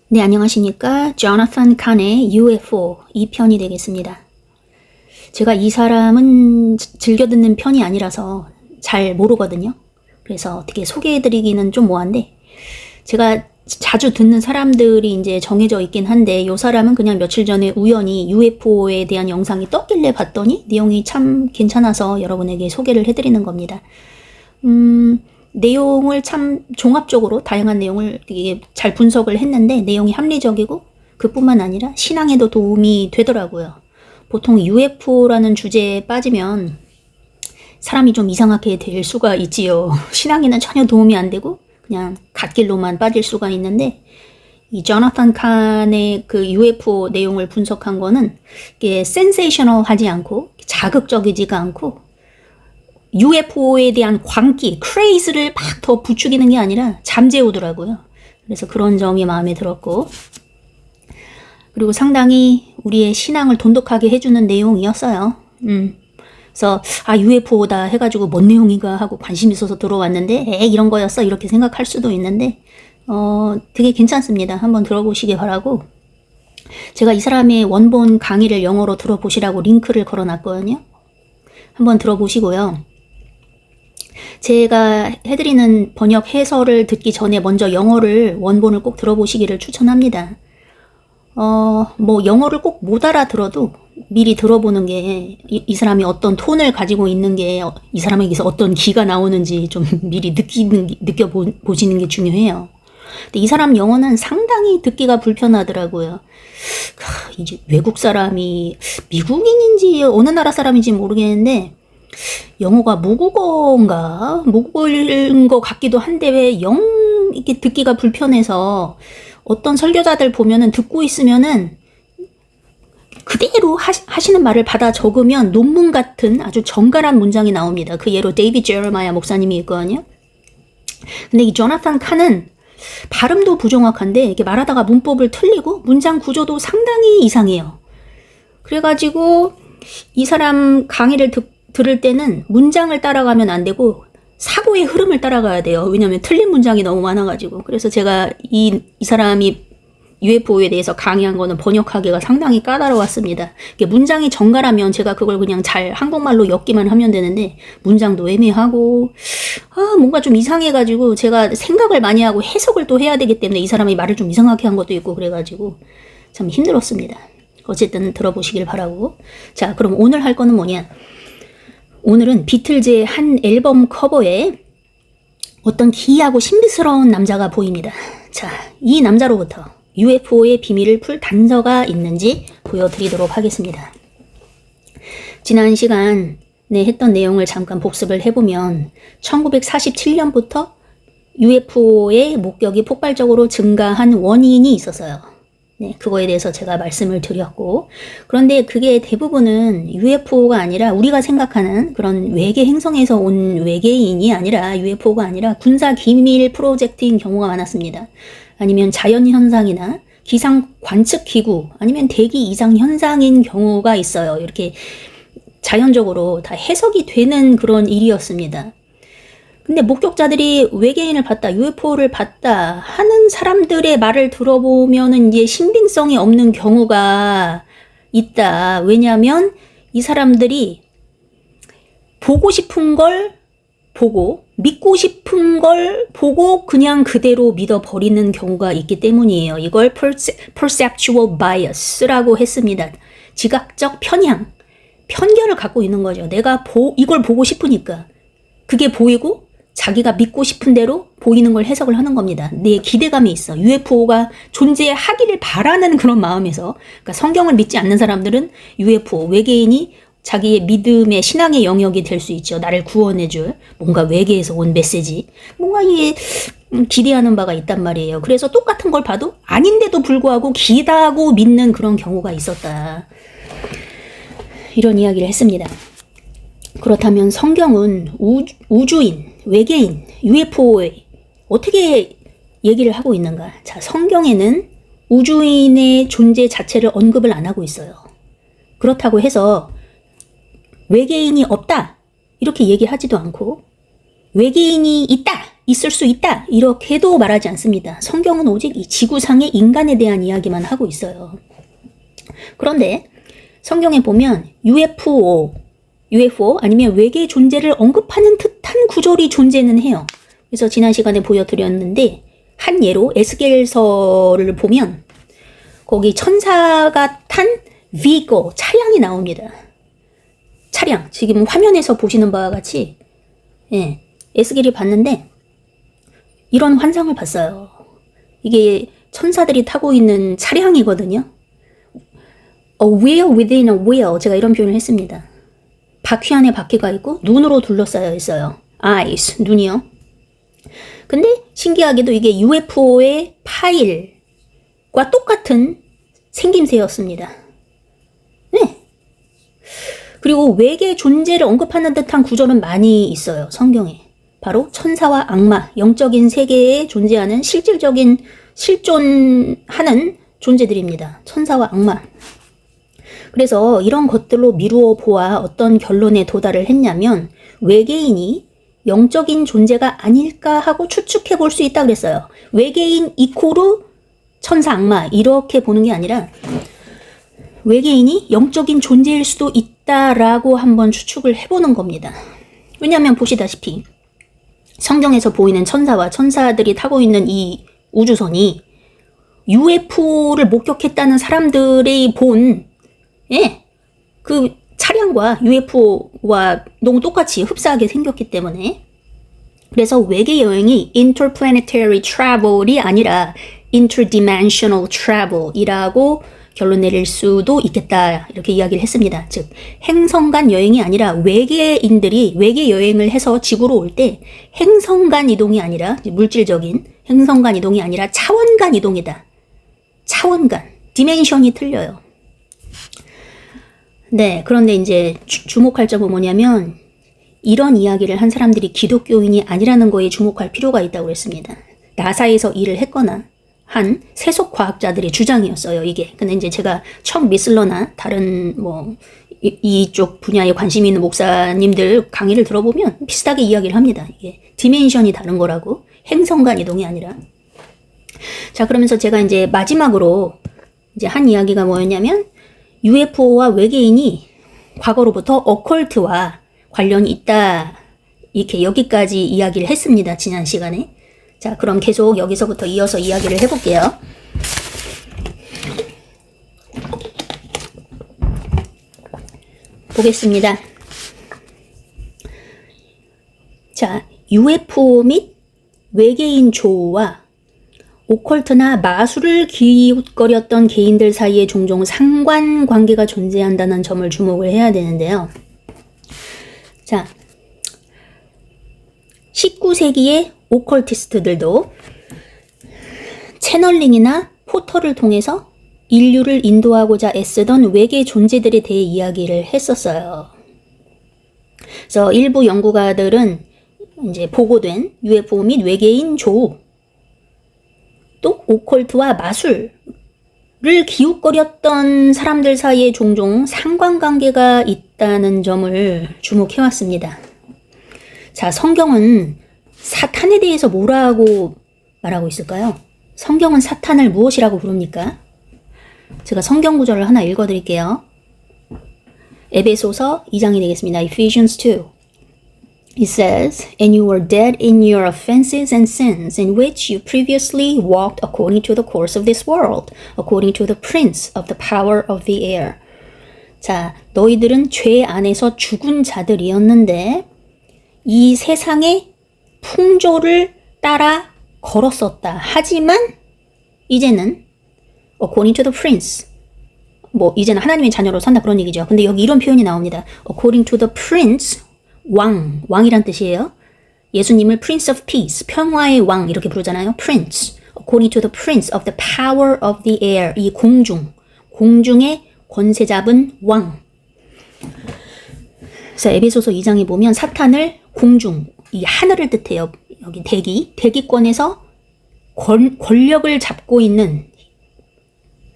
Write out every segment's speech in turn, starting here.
네, 안녕하십니까. 조나탄 칸의 UFO 2편이 되겠습니다. 제가 이 사람은 즐겨 듣는 편이 아니라서 잘 모르거든요. 그래서 어떻게 소개해드리기는 좀 뭐한데, 제가 자주 듣는 사람들이 이제 정해져 있긴 한데, 이 사람은 그냥 며칠 전에 우연히 UFO에 대한 영상이 떴길래 봤더니 내용이 참 괜찮아서 여러분에게 소개를 해드리는 겁니다. 내용을 참 종합적으로 다양한 내용을 잘 분석을 했는데 내용이 합리적이고 그뿐만 아니라 신앙에도 도움이 되더라고요. 보통 UFO라는 주제에 빠지면 사람이 좀 이상하게 될 수가 있지요. 신앙에는 전혀 도움이 안 되고 그냥 갓길로만 빠질 수가 있는데, 이 조나탄 칸의 그 UFO 내용을 분석한 거는 이게 센세이셔널하지 않고 자극적이지가 않고 UFO에 대한 광기, 크레이즈를 막 더 부추기는 게 아니라 잠재우더라고요. 그래서 그런 점이 마음에 들었고, 그리고 상당히 우리의 신앙을 돈독하게 해주는 내용이었어요. 그래서 UFO다 해가지고 뭔 내용인가 하고 관심 있어서 들어왔는데 이런 거였어 이렇게 생각할 수도 있는데 되게 괜찮습니다. 한번 들어보시기 바라고, 제가 이 사람의 원본 강의를 영어로 들어보시라고 링크를 걸어놨거든요. 한번 들어보시고요. 제가 해드리는 번역 해설을 듣기 전에 먼저 영어를 원본을 꼭 들어보시기를 추천합니다. 뭐 영어를 꼭 못 알아들어도 미리 들어보는 게 이 사람이 어떤 톤을 가지고 있는 게 이 사람에게서 어떤 기가 나오는지 좀 미리 느껴보시는 게 중요해요. 근데 이 사람 영어는 상당히 듣기가 불편하더라고요. 이제 외국 사람이 미국인인지 어느 나라 사람인지 모르겠는데 영어가 모국어인가? 모국어인 것 같기도 한데 왜 영 이렇게 듣기가 불편해서 어떤 설교자들 보면은 듣고 있으면은 그대로 하시는 말을 받아 적으면 논문 같은 아주 정갈한 문장이 나옵니다. 그 예로 데이비드 제레마야 목사님이 있거든요. 근데 이 조나탄 칸은 발음도 부정확한데 이렇게 말하다가 문법을 틀리고 문장 구조도 상당히 이상해요. 그래가지고 이 사람 강의를 들을 때는 문장을 따라가면 안 되고 사고의 흐름을 따라가야 돼요. 왜냐면 틀린 문장이 너무 많아가지고. 그래서 제가 이 사람이 UFO에 대해서 강의한 거는 번역하기가 상당히 까다로웠습니다. 문장이 정갈하면 제가 그걸 그냥 잘 한국말로 엮기만 하면 되는데 문장도 애매하고 뭔가 좀 이상해가지고 제가 생각을 많이 하고 해석을 또 해야 되기 때문에 이 사람이 말을 좀 이상하게 한 것도 있고 그래가지고 참 힘들었습니다. 어쨌든 들어보시길 바라고. 자, 그럼 오늘 할 거는 뭐냐? 오늘은 비틀즈의 한 앨범 커버에 어떤 기이하고 신비스러운 남자가 보입니다. 자, 이 남자로부터 UFO의 비밀을 풀 단서가 있는지 보여드리도록 하겠습니다. 지난 시간에 했던 내용을 잠깐 복습을 해보면 1947년부터 UFO의 목격이 폭발적으로 증가한 원인이 있었어요. 네, 그거에 대해서 제가 말씀을 드렸고, 그런데 그게 대부분은 UFO가 아니라 우리가 생각하는 그런 외계 행성에서 온 외계인이 아니라 UFO가 아니라 군사 기밀 프로젝트인 경우가 많았습니다. 아니면 자연현상이나 기상 관측기구 아니면 대기 이상 현상인 경우가 있어요. 이렇게 자연적으로 다 해석이 되는 그런 일이었습니다. 근데 목격자들이 외계인을 봤다, UFO를 봤다 하는 사람들의 말을 들어보면은 이제 신빙성이 없는 경우가 있다. 왜냐하면 이 사람들이 보고 싶은 걸 보고 믿고 싶은 걸 보고 그냥 그대로 믿어버리는 경우가 있기 때문이에요. 이걸 perceptual bias라고 했습니다. 지각적 편견을 갖고 있는 거죠. 내가 이걸 보고 싶으니까 그게 보이고 자기가 믿고 싶은 대로 보이는 걸 해석을 하는 겁니다. 내 기대감이 있어. UFO가 존재하기를 바라는 그런 마음에서. 그러니까 성경을 믿지 않는 사람들은 UFO, 외계인이 자기의 믿음의 신앙의 영역이 될 수 있죠. 나를 구원해줄 뭔가 외계에서 온 메시지. 뭔가 이게 기대하는 바가 있단 말이에요. 그래서 똑같은 걸 봐도 아닌데도 불구하고 기다고 믿는 그런 경우가 있었다. 이런 이야기를 했습니다. 그렇다면 성경은 우주인, 외계인, UFO에 어떻게 얘기를 하고 있는가? 자, 성경에는 우주인의 존재 자체를 언급을 안 하고 있어요. 그렇다고 해서 외계인이 없다 이렇게 얘기하지도 않고 외계인이 있다 있을 수 있다. 이렇게도 말하지 않습니다. 성경은 오직 이 지구상의 인간에 대한 이야기만 하고 있어요. 그런데 성경에 보면 UFO 아니면 외계 존재를 언급하는 듯한 구절이 존재는 해요. 그래서 지난 시간에 보여드렸는데 한 예로 에스겔서를 보면 거기 천사가 탄 비거 차량이 나옵니다. 차량 지금 화면에서 보시는 바와 같이 에스겔이 봤는데 이런 환상을 봤어요. 이게 천사들이 타고 있는 차량이거든요. A wheel within a wheel. 제가 이런 표현을 했습니다. 바퀴 안에 바퀴가 있고 눈으로 둘러싸여 있어요. eyes, 눈이요. 근데 신기하게도 이게 UFO의 파일과 똑같은 생김새였습니다. 네. 그리고 외계 존재를 언급하는 듯한 구절은 많이 있어요. 성경에. 바로 천사와 악마, 영적인 세계에 존재하는 실질적인 실존하는 존재들입니다. 천사와 악마. 그래서 이런 것들로 미루어 보아 어떤 결론에 도달을 했냐면 외계인이 영적인 존재가 아닐까 하고 추측해 볼 수 있다 그랬어요. 외계인 이코르 천사 악마 이렇게 보는 게 아니라 외계인이 영적인 존재일 수도 있다라고 한번 추측을 해보는 겁니다. 왜냐하면 보시다시피 성경에서 보이는 천사와 천사들이 타고 있는 이 우주선이 UFO를 목격했다는 사람들이 본 그 차량과 UFO와 너무 똑같이 흡사하게 생겼기 때문에 그래서 외계 여행이 interplanetary travel이 아니라 interdimensional travel이라고 결론 내릴 수도 있겠다 이렇게 이야기를 했습니다. 즉 행성 간 여행이 아니라 외계인들이 외계 여행을 해서 지구로 올 때 행성 간 이동이 아니라 물질적인 행성 간 이동이 아니라 차원 간 이동이다. 차원 간 디멘션이 틀려요. 네, 그런데 이제 주목할 점은 뭐냐면 이런 이야기를 한 사람들이 기독교인이 아니라는 거에 주목할 필요가 있다고 했습니다. 나사에서 일을 했거나 한 세속 과학자들의 주장이었어요, 이게. 근데 이제 제가 척 미슬러나 다른 이쪽 분야에 관심 있는 목사님들 강의를 들어보면 비슷하게 이야기를 합니다. 이게 디멘션이 다른 거라고. 행성 간 이동이 아니라. 자, 그러면서 제가 이제 마지막으로 이제 한 이야기가 뭐였냐면 UFO와 외계인이 과거로부터 어컬트와 관련이 있다. 이렇게 여기까지 이야기를 했습니다. 지난 시간에. 자, 그럼 계속 여기서부터 이어서 이야기를 해볼게요. 보겠습니다. 자, UFO 및 외계인 조우와 오컬트나 마술을 기웃거렸던 개인들 사이에 종종 상관관계가 존재한다는 점을 주목을 해야 되는데요. 자, 19세기의 오컬티스트들도 채널링이나 포털을 통해서 인류를 인도하고자 애쓰던 외계 존재들에 대해 이야기를 했었어요. 그래서 일부 연구가들은 이제 보고된 UFO 및 외계인 조우, 또 오컬트와 마술을 기웃거렸던 사람들 사이에 종종 상관관계가 있다는 점을 주목해왔습니다. 자, 성경은 사탄에 대해서 뭐라고 말하고 있을까요? 성경은 사탄을 무엇이라고 부릅니까? 제가 성경 구절을 하나 읽어드릴게요. 에베소서 2장이 되겠습니다. Ephesians 2. It says, And you were dead in your offenses and sins, in which you previously walked according to the course of this world, according to the prince of the power of the air. 자, 너희들은 죄 안에서 죽은 자들이었는데 이 세상의 풍조를 따라 걸었었다. 하지만 이제는 according to the prince, 이제는 하나님의 자녀로 산다 그런 얘기죠. 근데 여기 이런 표현이 나옵니다. according to the prince, 왕이란 뜻이에요. 예수님을 Prince of Peace, 평화의 왕 이렇게 부르잖아요. Prince, according to the Prince of the power of the air, 이 공중의 권세 잡은 왕. 그래서 에베소서 2장에 보면 사탄을 공중, 이 하늘을 뜻해요. 여기 대기권에서 권력을 잡고 있는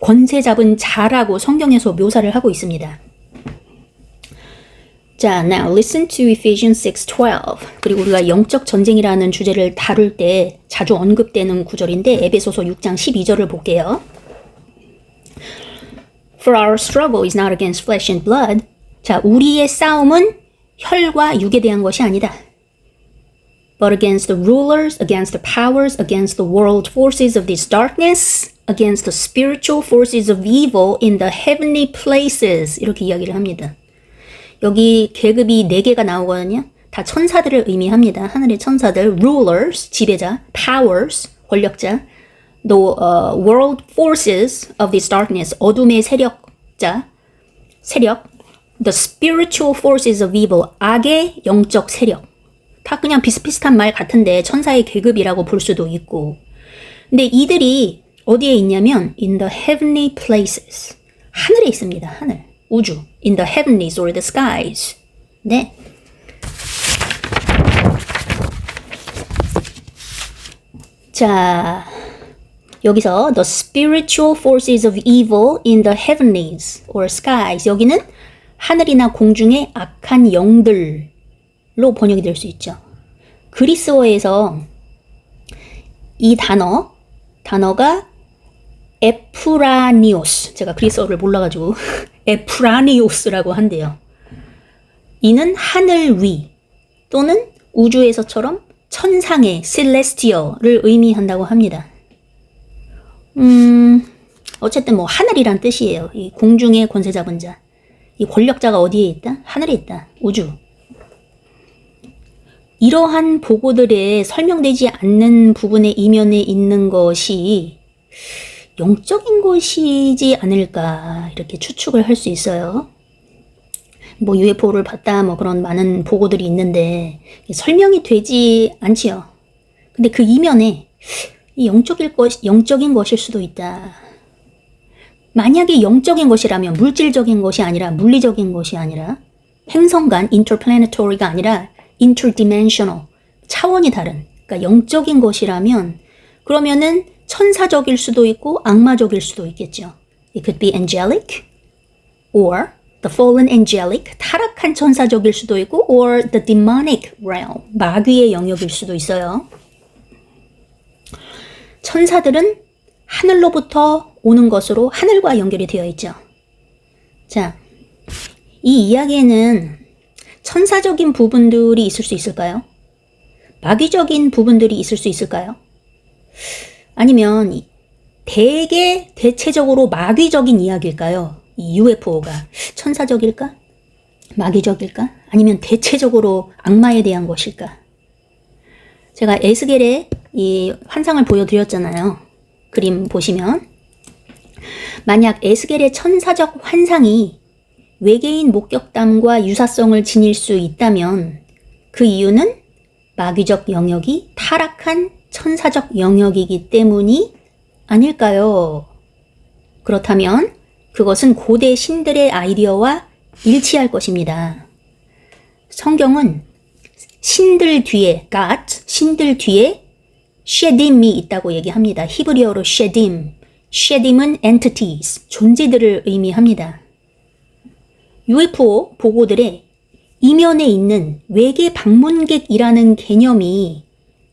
권세 잡은 자라고 성경에서 묘사를 하고 있습니다. 자, now listen to Ephesians 6:12. 그리고 우리가 영적 전쟁이라는 주제를 다룰 때 자주 언급되는 구절인데 에베소서 6장 12절을 볼게요. For our struggle is not against flesh and blood. 자, 우리의 싸움은 혈과 육에 대한 것이 아니다. But against the rulers, against the powers, against the world forces of this darkness, against the spiritual forces of evil in the heavenly places. 이렇게 이야기를 합니다. 여기 계급이 4개가 나오거든요. 다 천사들을 의미합니다. 하늘의 천사들, rulers, 지배자, powers, 권력자, the world forces of this darkness, 어둠의 세력, the spiritual forces of evil, 악의 영적 세력. 다 그냥 비슷비슷한 말 같은데 천사의 계급이라고 볼 수도 있고. 근데 이들이 어디에 있냐면 in the heavenly places, 하늘에 있습니다. 하늘, 우주, in the heavenlies or the skies. 네. 자, 여기서 the spiritual forces of evil in the heavenlies or skies. 여기는 하늘이나 공중의 악한 영들로 번역이 될 수 있죠. 그리스어에서 이 단어가 에프라니오스. 제가 그리스어를 몰라가지고 에프라니오스라고 한대요. 이는 하늘 위 또는 우주에서처럼 천상의 celestial을 의미한다고 합니다. 어쨌든 뭐 하늘이란 뜻이에요. 이 공중의 권세 잡은 자. 이 권력자가 어디에 있다? 하늘에 있다. 우주. 이러한 보고들에 설명되지 않는 부분의 이면에 있는 것이 영적인 것이지 않을까 이렇게 추측을 할 수 있어요. 뭐 UFO를 봤다 뭐 그런 많은 보고들이 있는데 설명이 되지 않지요. 근데 그 이면에 이 영적인 것일 수도 있다. 만약에 영적인 것이라면 물질적인 것이 아니라 물리적인 것이 아니라 행성간 interplanetary가 아니라 interdimensional 차원이 다른 그러니까 영적인 것이라면 그러면은 천사적일 수도 있고 악마적일 수도 있겠죠. It could be angelic or the fallen angelic 타락한 천사적일 수도 있고 or the demonic realm 마귀의 영역일 수도 있어요. 천사들은 하늘로부터 오는 것으로 하늘과 연결이 되어 있죠. 자, 이 이야기에는 천사적인 부분들이 있을 수 있을까요? 마귀적인 부분들이 있을 수 있을까요? 아니면 대체적으로 마귀적인 이야기일까요? 이 UFO가 천사적일까? 마귀적일까? 아니면 대체적으로 악마에 대한 것일까? 제가 에스겔의 이 환상을 보여드렸잖아요. 그림 보시면 만약 에스겔의 천사적 환상이 외계인 목격담과 유사성을 지닐 수 있다면 그 이유는 마귀적 영역이 타락한 천사적 영역이기 때문이 아닐까요? 그렇다면 그것은 고대 신들의 아이디어와 일치할 것입니다. 성경은 신들 뒤에 신들 뒤에 쉐딤이 있다고 얘기합니다. 히브리어로 쉐딤. 쉐딤은 entities, 존재들을 의미합니다. UFO 보고들의 이면에 있는 외계 방문객이라는 개념이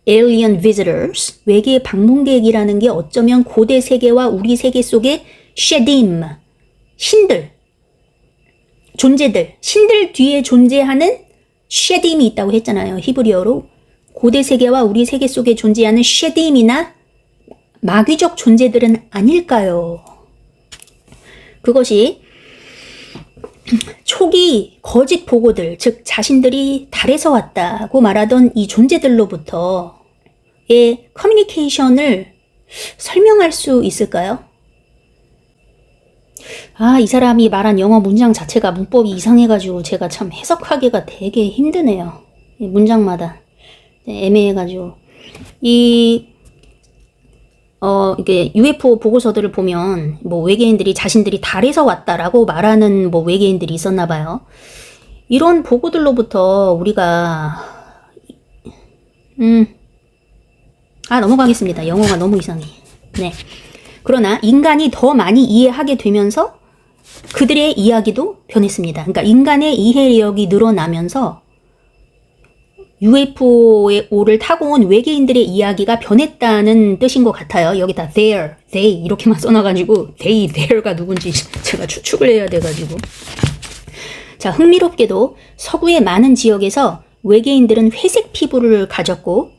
alien visitors, 외계 방문객이라는 게 어쩌면 고대 세계와 우리 세계 속의 쉐딤, 신들, 존재들, 신들 뒤에 존재하는 쉐딤이 있다고 했잖아요. 히브리어로. 고대 세계와 우리 세계 속에 존재하는 쉐딤이나 마귀적 존재들은 아닐까요? 그것이 초기 거짓 보고들, 즉 자신들이 달에서 왔다고 말하던 이 존재들로부터의 커뮤니케이션을 설명할 수 있을까요? 이 사람이 말한 영어 문장 자체가 문법이 이상해가지고 제가 참 해석하기가 되게 힘드네요. 문장마다 애매해가지고 이게 UFO 보고서들을 보면 뭐 외계인들이 자신들이 달에서 왔다라고 말하는 뭐 외계인들이 있었나 봐요. 이런 보고들로부터 우리가 넘어가겠습니다. 영어가 너무 이상해. 네. 그러나 인간이 더 많이 이해하게 되면서 그들의 이야기도 변했습니다. 그러니까 인간의 이해력이 늘어나면서 UFO를 타고 온 외계인들의 이야기가 변했다는 뜻인 것 같아요. 여기다 there, they 이렇게만 써놔가지고 they, there가 누군지 제가 추측을 해야 돼가지고. 자, 흥미롭게도 서구의 많은 지역에서 외계인들은 회색 피부를 가졌고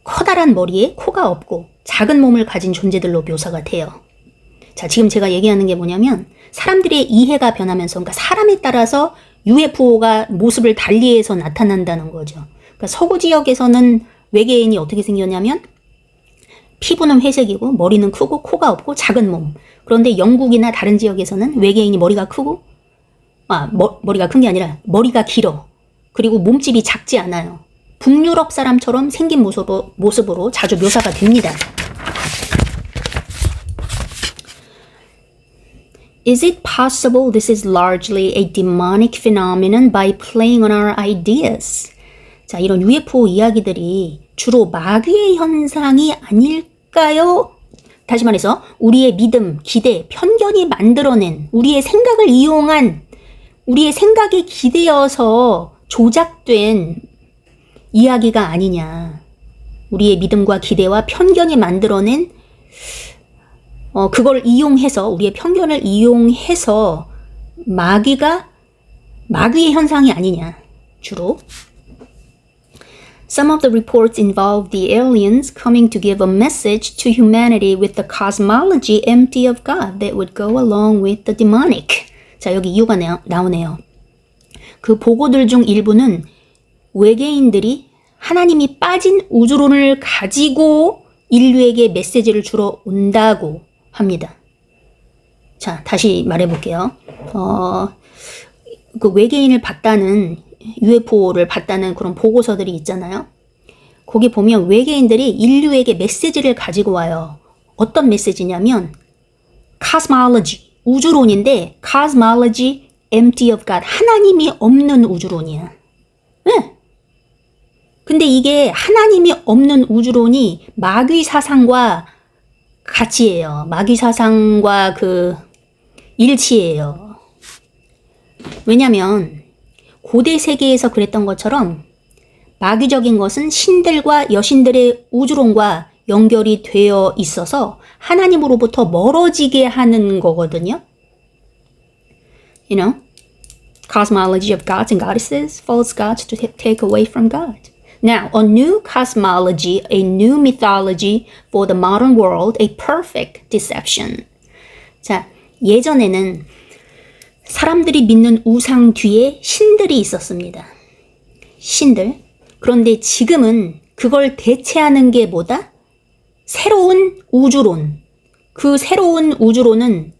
커다란 머리에 코가 없고 작은 몸을 가진 존재들로 묘사가 돼요. 자, 지금 제가 얘기하는 게 뭐냐면 사람들의 이해가 변하면서, 그러니까 사람에 따라서 UFO가 모습을 달리해서 나타난다는 거죠. 그러니까 서구 지역에서는 외계인이 어떻게 생겼냐면 피부는 회색이고 머리는 크고 코가 없고 작은 몸. 그런데 영국이나 다른 지역에서는 외계인이 머리가 크고 머리가 큰 게 아니라 머리가 길어. 그리고 몸집이 작지 않아요. 북유럽 사람처럼 생긴 모습으로 자주 묘사가 됩니다. Is it possible this is largely a demonic phenomenon by playing on our ideas? 자, 이런 UFO 이야기들이 주로 마귀의 현상이 아닐까요? 다시 말해서 우리의 믿음, 기대, 편견이 만들어낸 우리의 생각을 이용한 우리의 생각에 기대어서 조작된 이야기가 아니냐. 우리의 믿음과 기대와 편견이 만들어낸 그걸 이용해서 우리의 편견을 이용해서 마귀의 현상이 아니냐. 주로 Some of the reports involve the aliens coming to give a message to humanity with the cosmology empty of God that would go along with the demonic. 자, 여기 이유가 나오네요. 그 보고들 중 일부는 외계인들이 하나님이 빠진 우주론을 가지고 인류에게 메시지를 주러 온다고 합니다. 자, 다시 말해볼게요. 그 외계인을 봤다는 UFO를 봤다는 그런 보고서들이 있잖아요. 거기 보면 외계인들이 인류에게 메시지를 가지고 와요. 어떤 메시지냐면 cosmology, 우주론인데 cosmology empty of God, 하나님이 없는 우주론이야. 네. 근데 이게 하나님이 없는 우주론이 마귀 사상과 같이예요. 마귀 사상과 일치예요. 왜냐면 고대 세계에서 그랬던 것처럼 마귀적인 것은 신들과 여신들의 우주론과 연결이 되어 있어서 하나님으로부터 멀어지게 하는 거거든요. You know, cosmology of gods and goddesses, false gods to take away from God. Now, a new cosmology, a new mythology for the modern world, a perfect deception. 자, 예전에는 사람들이 믿는 우상 뒤에 신들이 있었습니다. 신들. 그런데 지금은 그걸 대체하는 게 뭐다? 새로운 우주론. 그 새로운 우주론은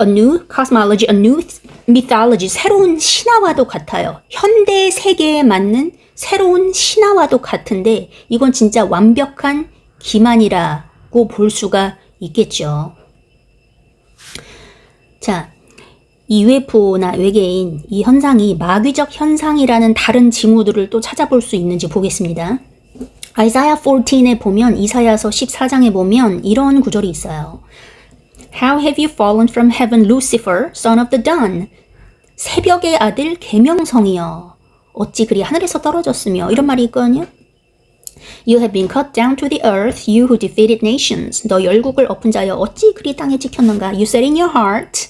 a new cosmology, a new mythology, 새로운 신화와도 같아요. 현대 세계에 맞는 새로운 신화와도 같은데 이건 진짜 완벽한 기만이라고 볼 수가 있겠죠. 자, 이 UFO나 외계인, 이 현상이 마귀적 현상이라는 다른 징후들을 또 찾아볼 수 있는지 보겠습니다. 아이사야 14에 보면, 이사야서 14장에 보면 이런 구절이 있어요. How have you fallen from heaven, Lucifer, son of the dawn? 새벽의 아들 계명성이여, 어찌 그리 하늘에서 떨어졌으며, 이런 말이 있거든요. You have been cut down to the earth, you who defeated nations. 너 열국을 엎은 자여, 어찌 그리 땅에 찍혔는가? You said in your heart.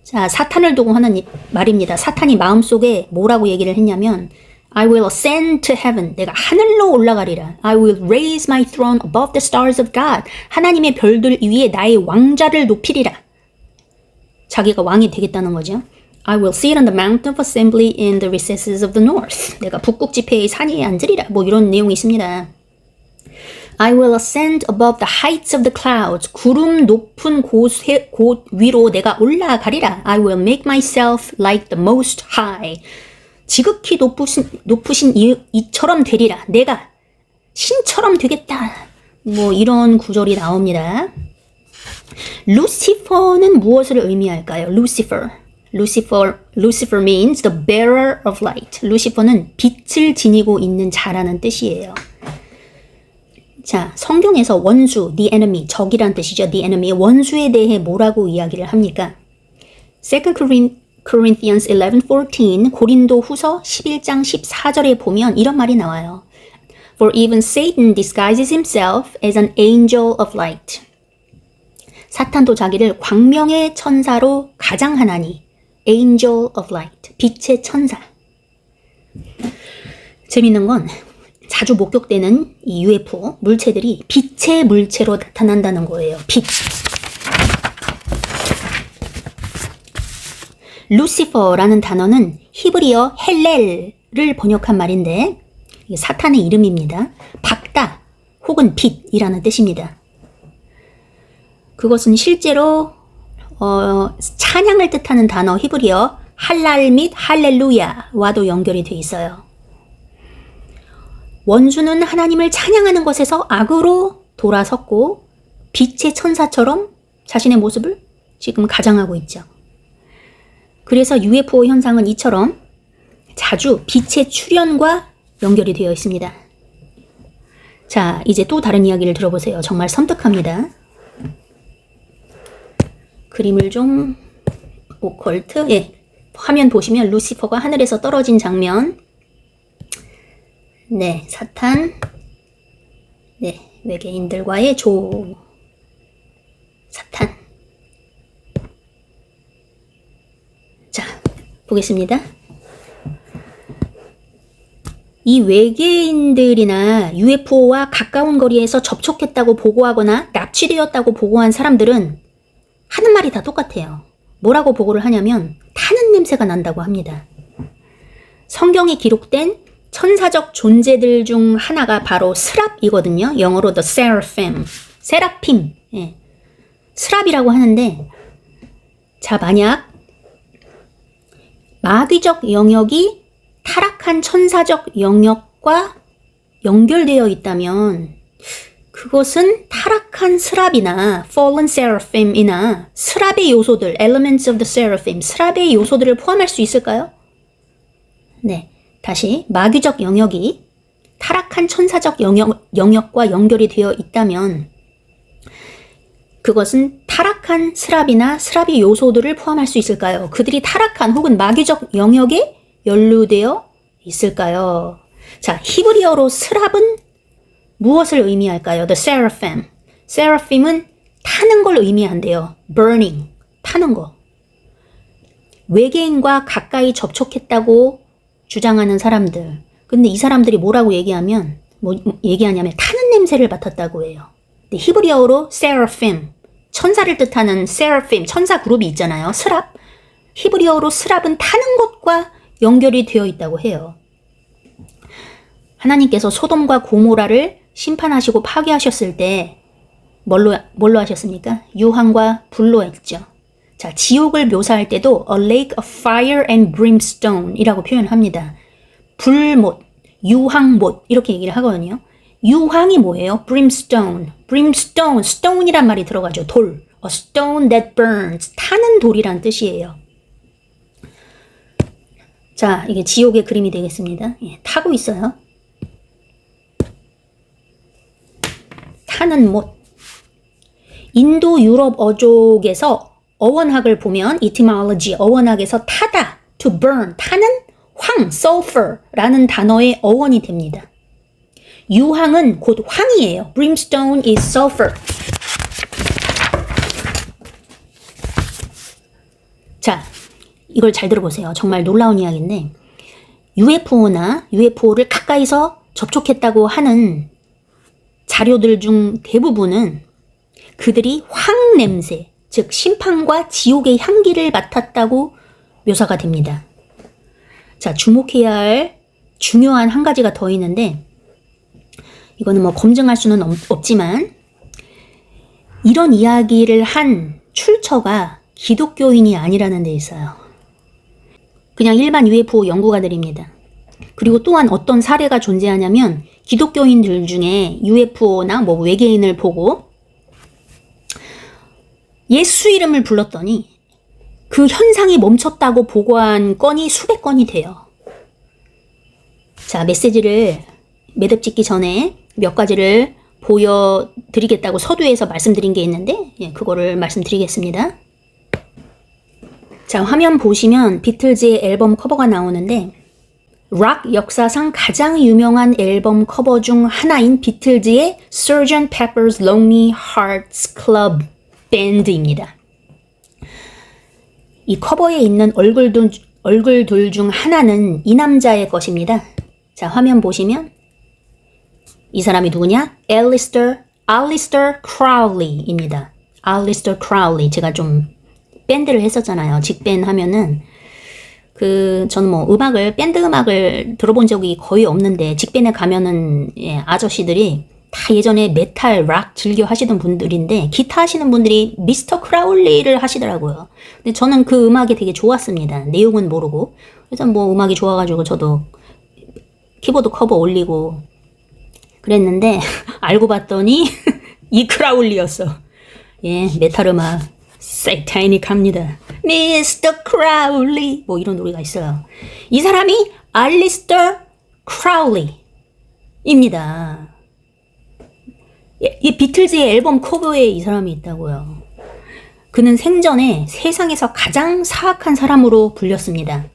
자, 사탄을 두고 하는 말입니다. 사탄이 마음속에 뭐라고 얘기를 했냐면 I will ascend to heaven. 내가 하늘로 올라가리라. I will raise my throne above the stars of God. 하나님의 별들 위에 나의 왕좌를 높이리라. 자기가 왕이 되겠다는 거죠. I will sit on the mountain of assembly in the recesses of the north. 내가 북극 지폐의 산 위에 앉으리라. 뭐 이런 내용이 있습니다. I will ascend above the heights of the clouds. 구름 높은 곳 위로 내가 올라가리라. I will make myself like the most high. 지극히 높으신 이처럼 되리라. 내가 신처럼 되겠다. 뭐 이런 구절이 나옵니다. 루시퍼는 무엇을 의미할까요? Lucifer means the bearer of light. 루시퍼는 빛을 지니고 있는 자라는 뜻이에요. 자, 성경에서 원수, the enemy, 적이란 뜻이죠. the enemy, 원수에 대해 뭐라고 이야기를 합니까? 2 Corinthians 11:14 고린도 후서 11장 14절에 보면 이런 말이 나와요. For even Satan disguises himself as an angel of light. 사탄도 자기를 광명의 천사로 가장하나니 angel of light, 빛의 천사. 재밌는 건 자주 목격되는 이 UFO 물체들이 빛의 물체로 나타난다는 거예요. 빛. 루시퍼라는 단어는 히브리어 헬렐을 번역한 말인데 이게 사탄의 이름입니다. 밝다 혹은 빛이라는 뜻입니다. 그것은 실제로 찬양을 뜻하는 단어 히브리어 할랄 및 할렐루야와도 연결이 돼 있어요. 원수는 하나님을 찬양하는 것에서 악으로 돌아섰고 빛의 천사처럼 자신의 모습을 지금 가장하고 있죠. 그래서 UFO 현상은 이처럼 자주 빛의 출현과 연결이 되어 있습니다. 자, 이제 또 다른 이야기를 들어보세요. 정말 섬뜩합니다. 그림을 좀 오컬트, 화면 보시면 루시퍼가 하늘에서 떨어진 장면. 네, 사탄. 네, 외계인들과의 사탄. 자, 보겠습니다. 이 외계인들이나 UFO와 가까운 거리에서 접촉했다고 보고하거나 납치되었다고 보고한 사람들은 하는 말이 다 똑같아요. 뭐라고 보고를 하냐면 타는 냄새가 난다고 합니다. 성경에 기록된 천사적 존재들 중 하나가 바로 스랍이거든요. 영어로 the seraphim, 세라핌, 스랍이라고 하는데, 자, 만약 마귀적 영역이 타락한 천사적 영역과 연결되어 있다면 그것은 타락한 스랍이나 fallen seraphim이나 스랍의 요소들, elements of the seraphim, 스랍의 요소들을 포함할 수 있을까요? 네, 다시 마귀적 영역이 타락한 천사적 영역과 연결이 되어 있다면 그것은 타락한 스랍이나 스랍의 요소들을 포함할 수 있을까요? 그들이 타락한 혹은 마귀적 영역에 연루되어 있을까요? 자, 히브리어로 스랍은 무엇을 의미할까요? The seraphim. seraphim은 타는 걸 의미한대요. burning, 타는 거. 외계인과 가까이 접촉했다고 주장하는 사람들. 근데 이 사람들이 뭐라고 얘기하냐면 타는 냄새를 맡았다고 해요. 근데 히브리어로 seraphim, 천사를 뜻하는 seraphim, 천사 그룹이 있잖아요. 스랍. 히브리어로 스랍은 타는 것과 연결이 되어 있다고 해요. 하나님께서 소돔과 고모라를 심판하시고 파괴하셨을 때 뭘로 하셨습니까? 유황과 불로 했죠. 자, 지옥을 묘사할 때도 a lake of fire and brimstone 이라고 표현합니다. 불못, 유황못 이렇게 얘기를 하거든요. 유황이 뭐예요? brimstone, stone이란 말이 들어가죠. 돌, a stone that burns, 타는 돌이란 뜻이에요. 자, 이게 지옥의 그림이 되겠습니다. 타고 있어요. 타는 못. 인도 유럽 어족에서 어원학을 보면 etymology, 어원학에서 타다, to burn, 타는 황, sulfur라는 단어의 어원이 됩니다. 유황은 곧 황이에요. brimstone is sulfur. 자, 이걸 잘 들어보세요. 정말 놀라운 이야기인데 UFO나 UFO를 가까이서 접촉했다고 하는 자료들 중 대부분은 그들이 황 냄새, 즉 심판과 지옥의 향기를 맡았다고 묘사가 됩니다. 자, 주목해야 할 중요한 한 가지가 더 있는데 이거는 검증할 수는 없지만 이런 이야기를 한 출처가 기독교인이 아니라는 데 있어요. 그냥 일반 UFO 연구가들입니다. 그리고 또한 어떤 사례가 존재하냐면 기독교인들 중에 UFO나 외계인을 보고 예수 이름을 불렀더니 그 현상이 멈췄다고 보고한 건이 수백 건이 돼요. 자, 메시지를 매듭 짓기 전에 몇 가지를 보여드리겠다고 서두에서 말씀드린 게 있는데 그거를 말씀드리겠습니다. 자, 화면 보시면 비틀즈의 앨범 커버가 나오는데 락 역사상 가장 유명한 앨범 커버 중 하나인 비틀즈의 Sgt. Pepper's Lonely Hearts Club Band입니다. 이 커버에 있는 얼굴들 중 하나는 이 남자의 것입니다. 자, 화면 보시면 이 사람이 누구냐? Aleister Crowley입니다. Aleister Crowley. 제가 좀 밴드를 했었잖아요. 직밴 하면은 저는 뭐 밴드 음악을 들어본 적이 거의 없는데 직밴에 가면은 아저씨들이 다 예전에 메탈, 락 즐겨 하시던 분들인데 기타 하시는 분들이 미스터 크라울리를 하시더라고요. 근데 저는 그 음악이 되게 좋았습니다. 내용은 모르고. 그래서 뭐 음악이 좋아가지고 저도 키보드 커버 올리고 그랬는데 알고 봤더니 이 크라울리였어. 예, 메탈 음악 세타닉합니다. 미스터 크라울리 뭐 이런 노래가 있어요. 이 사람이 알리스터 크라울리입니다. 이 비틀즈의 앨범 커버에 이 사람이 있다고요. 그는 생전에 세상에서 가장 사악한 사람으로 불렸습니다.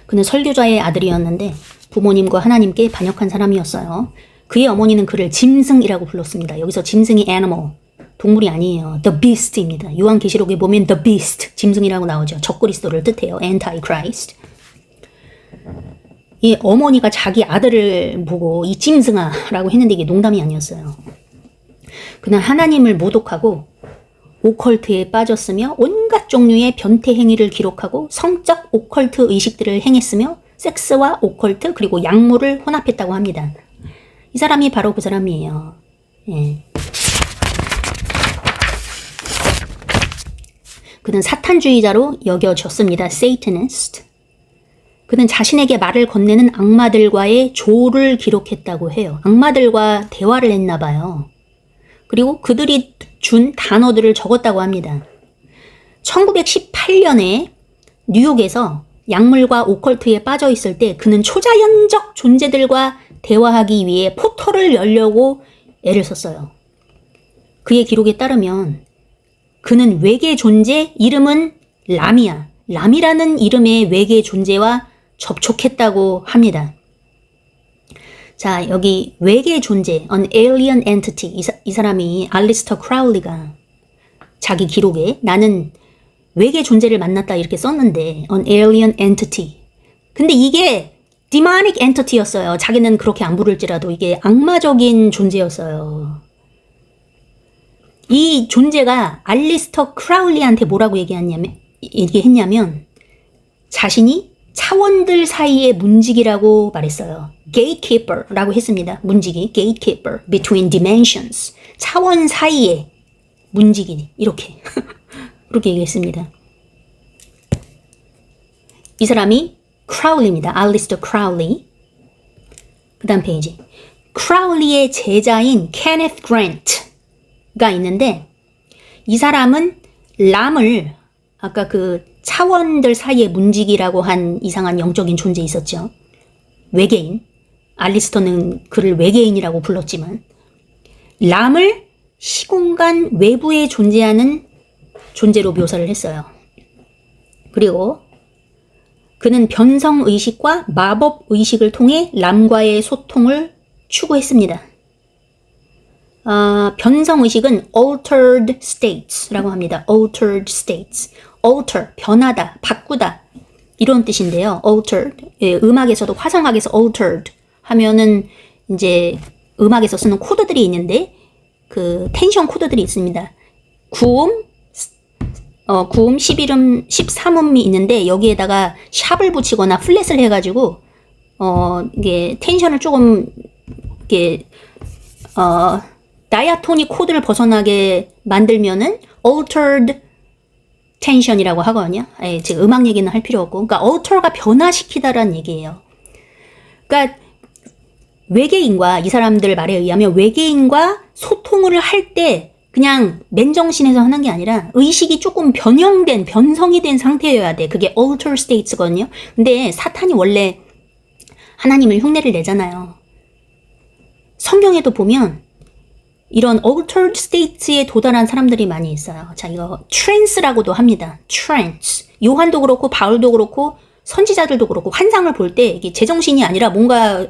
그는 설교자의 아들이었는데 부모님과 하나님께 반역한 사람이었어요. 그의 어머니는 그를 짐승이라고 불렀습니다. 여기서 짐승이 animal, 동물이 아니에요. The Beast입니다. 요한계시록에 보면 The Beast, 짐승이라고 나오죠. 적그리스도를 뜻해요. Antichrist. 이 어머니가 자기 아들을 보고 이 짐승아 라고 했는데 이게 농담이 아니었어요. 그는 하나님을 모독하고 오컬트에 빠졌으며 온갖 종류의 변태 행위를 기록하고 성적 오컬트 의식들을 행했으며 섹스와 오컬트 그리고 약물을 혼합했다고 합니다. 이 사람이 바로 그 사람이에요. 예. 그는 사탄주의자로 여겨졌습니다. Satanist. 그는 자신에게 말을 건네는 악마들과의 조를 기록했다고 해요. 악마들과 대화를 했나 봐요. 그리고 그들이 준 단어들을 적었다고 합니다. 1918년에 뉴욕에서 약물과 오컬트에 빠져 있을 때 그는 초자연적 존재들과 대화하기 위해 포털을 열려고 애를 썼어요. 그의 기록에 따르면 그는 외계 존재 이름은 람이야. 람이라는 이름의 외계 존재와 접촉했다고 합니다. 자, 여기 외계 존재, an alien entity. 이 사람이 알리스터 크라울리가 자기 기록에 나는 외계 존재를 만났다 이렇게 썼는데 an alien entity. 근데 이게 demonic entity였어요. 자기는 그렇게 안 부를지라도 이게 악마적인 존재였어요. 이 존재가 알리스터 크라울리한테 뭐라고 얘기했냐면 자신이 차원들 사이의 문지기라고 말했어요. gatekeeper라고 했습니다. 문지기, gatekeeper, between dimensions. 차원 사이의 문지기, 이렇게. 그렇게 얘기했습니다. 이 사람이 크라울리입니다. 알리스터 크라울리. 그 다음 페이지. 크라울리의 제자인 케네스 그랜트가 있는데 이 사람은 람을 아까 그 차원들 사이의 문지기라고 한 이상한 영적인 존재 있었죠. 외계인. 알리스터는 그를 외계인이라고 불렀지만 람을 시공간 외부에 존재하는 존재로 묘사를 했어요. 그리고 그는 변성의식과 마법의식을 통해 람과의 소통을 추구했습니다. 변성의식은 altered states라고 합니다. altered states. alter, 변하다, 바꾸다 이런 뜻인데요. altered, 예, 음악에서도 화성학에서 altered 하면은 이제 음악에서 쓰는 코드들이 있는데 그 텐션 코드들이 있습니다. 구음, 11음, 13음이 있는데 여기에다가 샵을 붙이거나 플랫을 해가지고 이게 텐션을 조금 이게 다이아토닉 코드를 벗어나게 만들면은 altered 텐션이라고 하거든요. 지금 음악 얘기는 할 필요 없고, 그러니까 alter가 변화시키다라는 얘기예요. 그러니까 외계인과 이 사람들 말에 의하면 외계인과 소통을 할 때 그냥 맨정신에서 하는 게 아니라 의식이 조금 변성이 된 상태여야 돼. 그게 altered states거든요. 근데 사탄이 원래 하나님을 흉내를 내잖아요. 성경에도 보면 이런 altered state에 도달한 사람들이 많이 있어요. 자, 이거 trance라고도 합니다. trance. 요한도 그렇고 바울도 그렇고 선지자들도 그렇고 환상을 볼 때 이게 제정신이 아니라 뭔가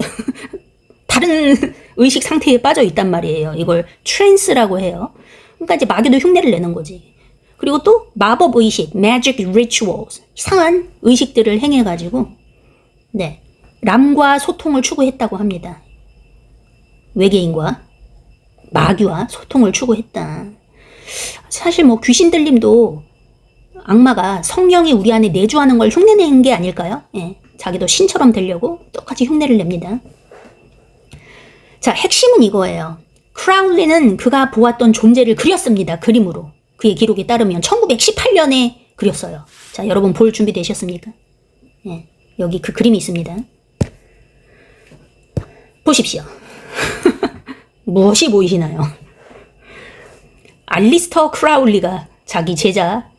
다른 의식 상태에 빠져 있단 말이에요. 이걸 trance라고 해요. 그러니까 이제 마귀도 흉내를 내는 거지. 그리고 또 마법 의식, magic rituals, 이상한 의식들을 행해가지고 네, 람과 소통을 추구했다고 합니다. 외계인과 마귀와 소통을 추구했다. 사실 뭐 귀신 들림도 악마가 성령이 우리 안에 내주하는 걸 흉내내는 게 아닐까요? 예, 자기도 신처럼 되려고 똑같이 흉내를 냅니다. 자, 핵심은 이거예요. 크라울리는 그가 보았던 존재를 그렸습니다. 그림으로. 그의 기록에 따르면 1918년에 그렸어요. 자, 여러분 볼 준비 되셨습니까? 예, 여기 그 그림이 있습니다. 보십시오. 무엇이 보이시나요? 알리스터 크라울리가 자기 제자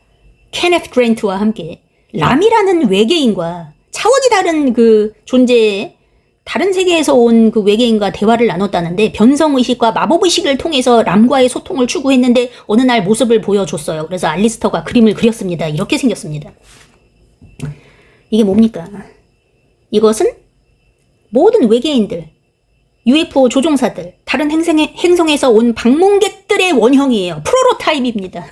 케네스 그랜트와 함께 람이라는 외계인과 차원이 다른 그 존재의 다른 세계에서 온 그 외계인과 대화를 나눴다는데 변성의식과 마법의식을 통해서 람과의 소통을 추구했는데 어느 날 모습을 보여줬어요. 그래서 알리스터가 그림을 그렸습니다. 이렇게 생겼습니다. 이게 뭡니까? 이것은 모든 외계인들, UFO 조종사들, 다른 행성에서 온 방문객들의 원형이에요. 프로토타입입니다.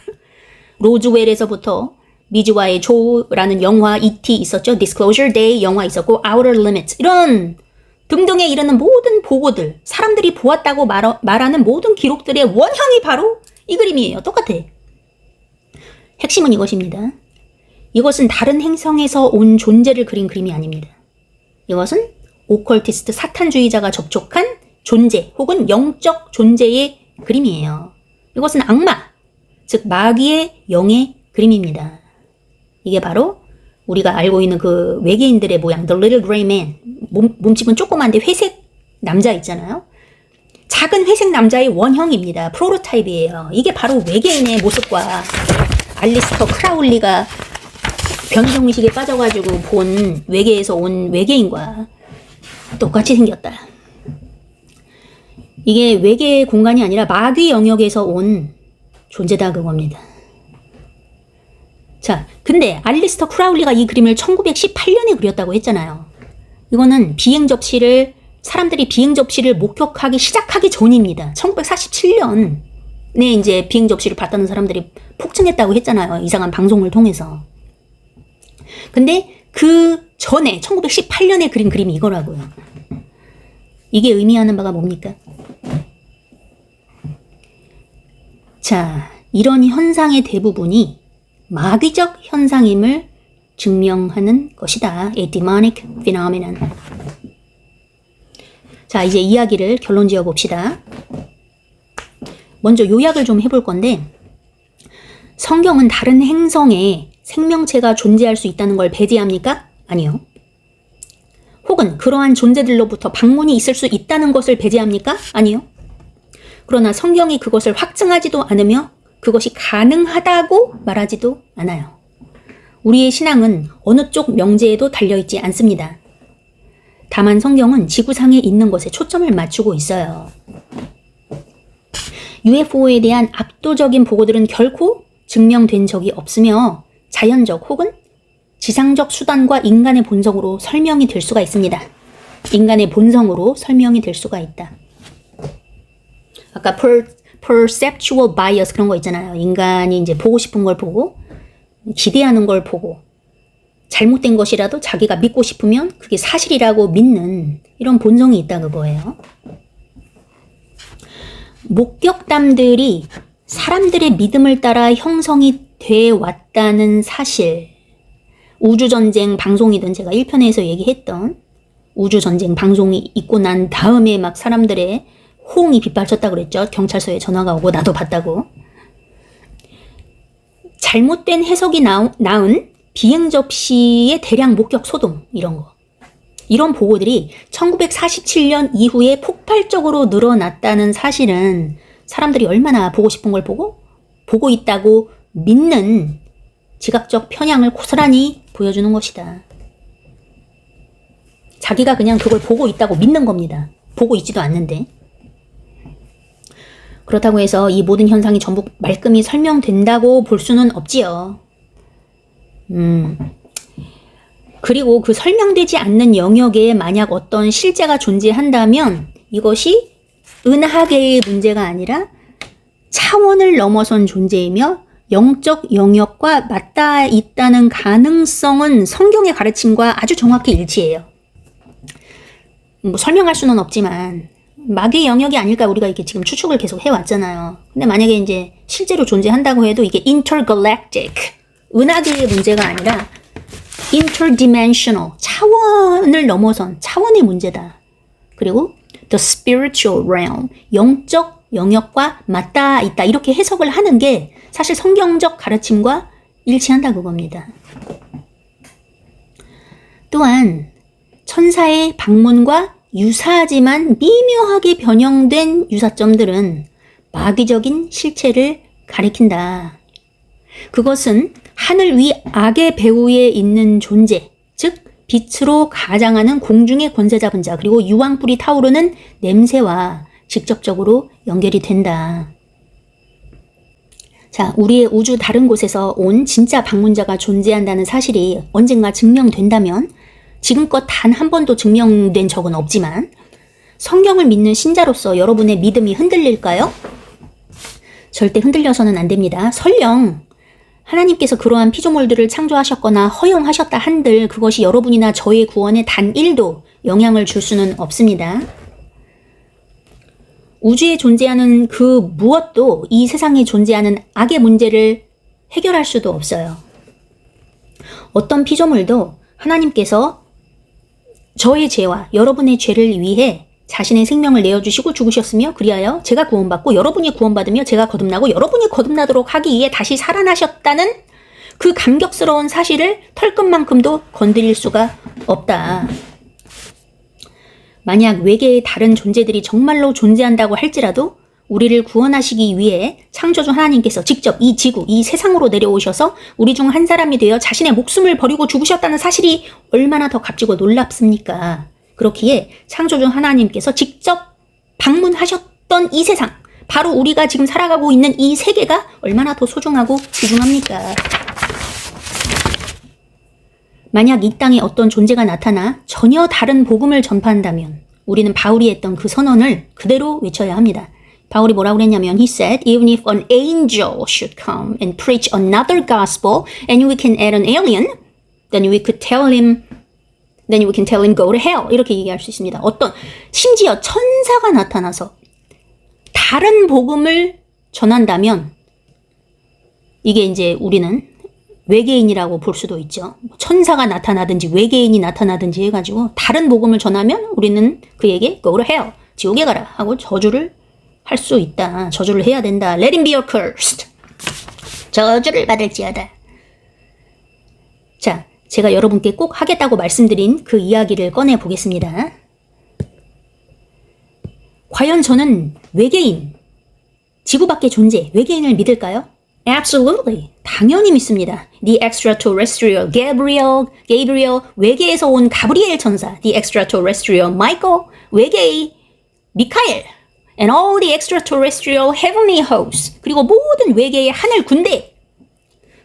로즈웰에서부터 미즈와의 조라는 영화 E.T. 있었죠. Disclosure Day 영화 있었고 Outer Limits 이런 등등에 이르는 모든 보고들, 사람들이 보았다고 말하는 모든 기록들의 원형이 바로 이 그림이에요. 똑같아. 핵심은 이것입니다. 이것은 다른 행성에서 온 존재를 그린 그림이 아닙니다. 이것은 오컬티스트 사탄주의자가 접촉한 존재 혹은 영적 존재의 그림이에요. 이것은 악마, 즉 마귀의 영의 그림입니다. 이게 바로 우리가 알고 있는 그 외계인들의 모양, The Little Gray Man, 몸집은 조그만데 회색 남자 있잖아요. 작은 회색 남자의 원형입니다. 프로토타입이에요. 이게 바로 외계인의 모습과 알리스터 크라울리가 변성의식에 빠져가지고 본 외계에서 온 외계인과 똑같이 생겼다. 이게 외계의 공간이 아니라 마귀 영역에서 온 존재다 그겁니다. 자, 근데 알리스터 크라울리가 이 그림을 1918년에 그렸다고 했잖아요. 이거는 사람들이 비행 접시를 목격하기 시작하기 전입니다. 1947년에 이제 비행 접시를 봤다는 사람들이 폭증했다고 했잖아요. 이상한 방송을 통해서. 근데 그 전에 1918년에 그린 그림이 이거라고요. 이게 의미하는 바가 뭡니까? 자, 이런 현상의 대부분이 마귀적 현상임을 증명하는 것이다. A demonic phenomenon. 자, 이제 이야기를 결론 지어 봅시다. 먼저 요약을 좀 해볼 건데, 성경은 다른 행성에 생명체가 존재할 수 있다는 걸 배제합니까? 아니요. 혹은 그러한 존재들로부터 방문이 있을 수 있다는 것을 배제합니까? 아니요. 그러나 성경이 그것을 확증하지도 않으며 그것이 가능하다고 말하지도 않아요. 우리의 신앙은 어느 쪽 명제에도 달려있지 않습니다. 다만 성경은 지구상에 있는 것에 초점을 맞추고 있어요. UFO에 대한 압도적인 보고들은 결코 증명된 적이 없으며 자연적 혹은 지상적 수단과 인간의 본성으로 설명이 될 수가 있습니다. 인간의 본성으로 설명이 될 수가 있다. 아까 perceptual bias 그런 거 있잖아요. 인간이 이제 보고 싶은 걸 보고 기대하는 걸 보고 잘못된 것이라도 자기가 믿고 싶으면 그게 사실이라고 믿는 이런 본성이 있다 그거예요. 목격담들이 사람들의 믿음을 따라 형성이 돼 왔다는 사실, 우주전쟁 방송이든 제가 1편에서 얘기했던 우주전쟁 방송이 있고 난 다음에 막 사람들의 호응이 빗발쳤다 그랬죠. 경찰서에 전화가 오고 나도 봤다고. 잘못된 해석이 낳은 비행 접시의 대량 목격 소동 이런 거. 이런 보고들이 1947년 이후에 폭발적으로 늘어났다는 사실은 사람들이 얼마나 보고 싶은 걸 보고 있다고 믿는 지각적 편향을 고스란히 보여주는 것이다. 자기가 그냥 그걸 보고 있다고 믿는 겁니다. 보고 있지도 않는데. 그렇다고 해서 이 모든 현상이 전부 말끔히 설명된다고 볼 수는 없지요. 그리고 그 설명되지 않는 영역에 만약 어떤 실제가 존재한다면 이것이 은하계의 문제가 아니라 차원을 넘어선 존재이며 영적 영역과 맞닿아 있다는 가능성은 성경의 가르침과 아주 정확히 일치해요. 뭐 설명할 수는 없지만 마귀의 영역이 아닐까 우리가 이렇게 지금 추측을 계속 해왔잖아요. 근데 만약에 이제 실제로 존재한다고 해도 이게 intergalactic, 은하계의 문제가 아니라 interdimensional, 차원을 넘어선 차원의 문제다. 그리고 the spiritual realm, 영적 영역과 맞닿아 있다. 이렇게 해석을 하는 게 사실 성경적 가르침과 일치한다 그겁니다. 또한 천사의 방문과 유사하지만 미묘하게 변형된 유사점들은 마귀적인 실체를 가리킨다. 그것은 하늘 위 악의 배후에 있는 존재, 즉 빛으로 가장하는 공중의 권세 잡은 자, 그리고 유황불이 타오르는 냄새와 직접적으로 연결이 된다. 자, 우리의 우주 다른 곳에서 온 진짜 방문자가 존재한다는 사실이 언젠가 증명된다면 지금껏 단 한 번도 증명된 적은 없지만 성경을 믿는 신자로서 여러분의 믿음이 흔들릴까요? 절대 흔들려서는 안 됩니다. 설령 하나님께서 그러한 피조물들을 창조하셨거나 허용하셨다 한들 그것이 여러분이나 저의 구원에 단 1도 영향을 줄 수는 없습니다. 우주에 존재하는 그 무엇도 이 세상에 존재하는 악의 문제를 해결할 수도 없어요. 어떤 피조물도 하나님께서 저의 죄와 여러분의 죄를 위해 자신의 생명을 내어주시고 죽으셨으며 그리하여 제가 구원받고 여러분이 구원받으며 제가 거듭나고 여러분이 거듭나도록 하기 위해 다시 살아나셨다는 그 감격스러운 사실을 털끝만큼도 건드릴 수가 없다. 만약 외계의 다른 존재들이 정말로 존재한다고 할지라도 우리를 구원하시기 위해 창조주 하나님께서 직접 이 지구, 이 세상으로 내려오셔서 우리 중 한 사람이 되어 자신의 목숨을 버리고 죽으셨다는 사실이 얼마나 더 값지고 놀랍습니까? 그렇기에 창조주 하나님께서 직접 방문하셨던 이 세상, 바로 우리가 지금 살아가고 있는 이 세계가 얼마나 더 소중하고 귀중합니까? 만약 이 땅에 어떤 존재가 나타나 전혀 다른 복음을 전파한다면 우리는 바울이 했던 그 선언을 그대로 외쳐야 합니다. 바울이 뭐라고 그랬냐면 he said, even if an angel should come and preach another gospel and we can add an alien, then we can tell him go to hell. 이렇게 얘기할 수 있습니다. 심지어 천사가 나타나서 다른 복음을 전한다면 이게 이제 우리는 외계인이라고 볼 수도 있죠. 천사가 나타나든지 외계인이 나타나든지 해가지고 다른 복음을 전하면 우리는 그에게 go to hell, 지옥에 가라 하고 저주를 할 수 있다. 저주를 해야 된다. Let him be accursed. 저주를 받을지어다. 자, 제가 여러분께 꼭 하겠다고 말씀드린 그 이야기를 꺼내 보겠습니다. 과연 저는 외계인, 지구 밖의 존재, 외계인을 믿을까요? Absolutely. 당연히 믿습니다. The extraterrestrial Gabriel, 외계에서 온 가브리엘 천사, the extraterrestrial Michael, 외계의 미카엘, and all the extraterrestrial heavenly hosts, 그리고 모든 외계의 하늘 군대.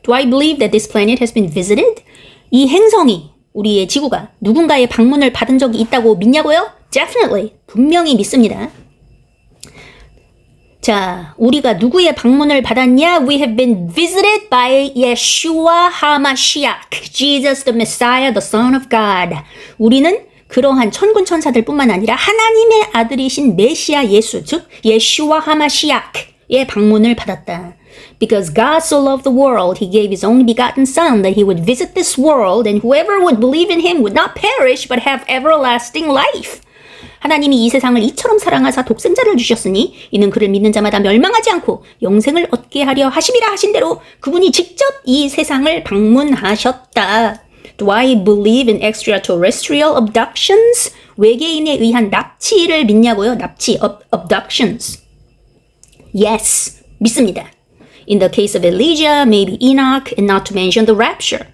Do I believe that this planet has been visited? 이 행성이, 우리의 지구가 누군가의 방문을 받은 적이 있다고 믿냐고요? Definitely. 분명히 믿습니다. 자, 우리가 누구의 방문을 받았냐? We have been visited by Yeshua HaMashiach, Jesus the Messiah, the Son of God. 우리는 그러한 천군 천사들 뿐만 아니라 하나님의 아들이신 메시아 예수, 즉 예슈아 하마시아크의 방문을 받았다. Because God so loved the world, He gave His only begotten Son that He would visit this world and whoever would believe in Him would not perish but have everlasting life. 하나님이 이 세상을 이처럼 사랑하사 독생자를 주셨으니 이는 그를 믿는 자마다 멸망하지 않고 영생을 얻게 하려 하심이라 하신 대로 그분이 직접 이 세상을 방문하셨다. Do I believe in extraterrestrial abductions? 외계인에 의한 납치를 믿냐고요? 납치, abductions. Yes, 믿습니다. In the case of Elijah, maybe Enoch, and not to mention the rapture.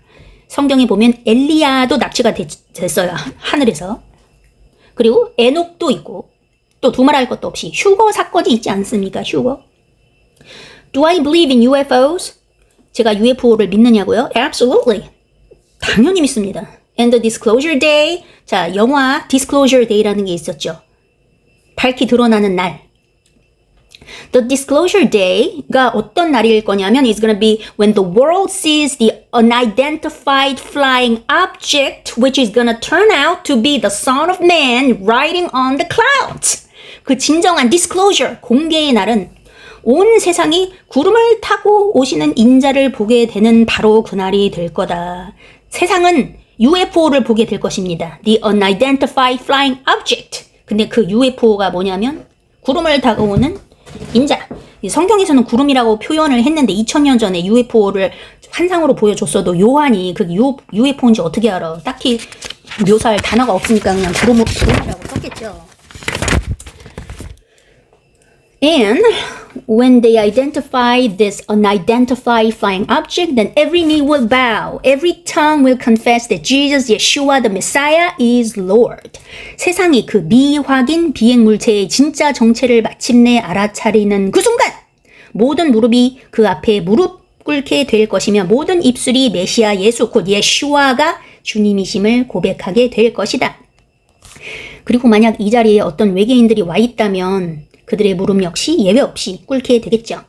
성경에 보면 엘리야도 납치가 됐어요. 하늘에서. 그리고 에녹도 있고 또 두말할 것도 없이 휴거 사건이 있지 않습니까? 휴거. Do I believe in UFOs? 제가 UFO를 믿느냐고요? Absolutely. 당연히 믿습니다. And the disclosure day. 자, 영화 disclosure day라는 게 있었죠. 밝히 드러나는 날. The disclosure day가 어떤 날일 거냐면 is going to be when the world sees the unidentified flying object which is going to turn out to be the Son of Man riding on the clouds. 그 진정한 disclosure, 공개의 날은 온 세상이 구름을 타고 오시는 인자를 보게 되는 바로 그날이 될 거다. 세상은 UFO를 보게 될 것입니다. The unidentified flying object. 근데 그 UFO가 뭐냐면 구름을 타고 오는 인자. 성경에서는 구름이라고 표현을 했는데 2000년 전에 UFO를 환상으로 보여줬어도 요한이 그게 UFO인지 어떻게 알아? 딱히 묘사할 단어가 없으니까 그냥 구름이라고 썼겠죠. And when they identify this unidentified flying object, then every knee will bow, every tongue will confess that Jesus, Yeshua, the Messiah, is Lord. 세상이 그 미확인 비행물체의 진짜 정체를 마침내 알아차리는 그 순간 모든 무릎이 그 앞에 무릎 꿇게 될 것이며 모든 입술이 메시아 예수 곧 예슈아가 주님이심을 고백하게 될 것이다. 그리고 만약 이 자리에 어떤 외계인들이 와 있다면 그들의 무릎 역시 예외 없이 꿇게 되겠죠.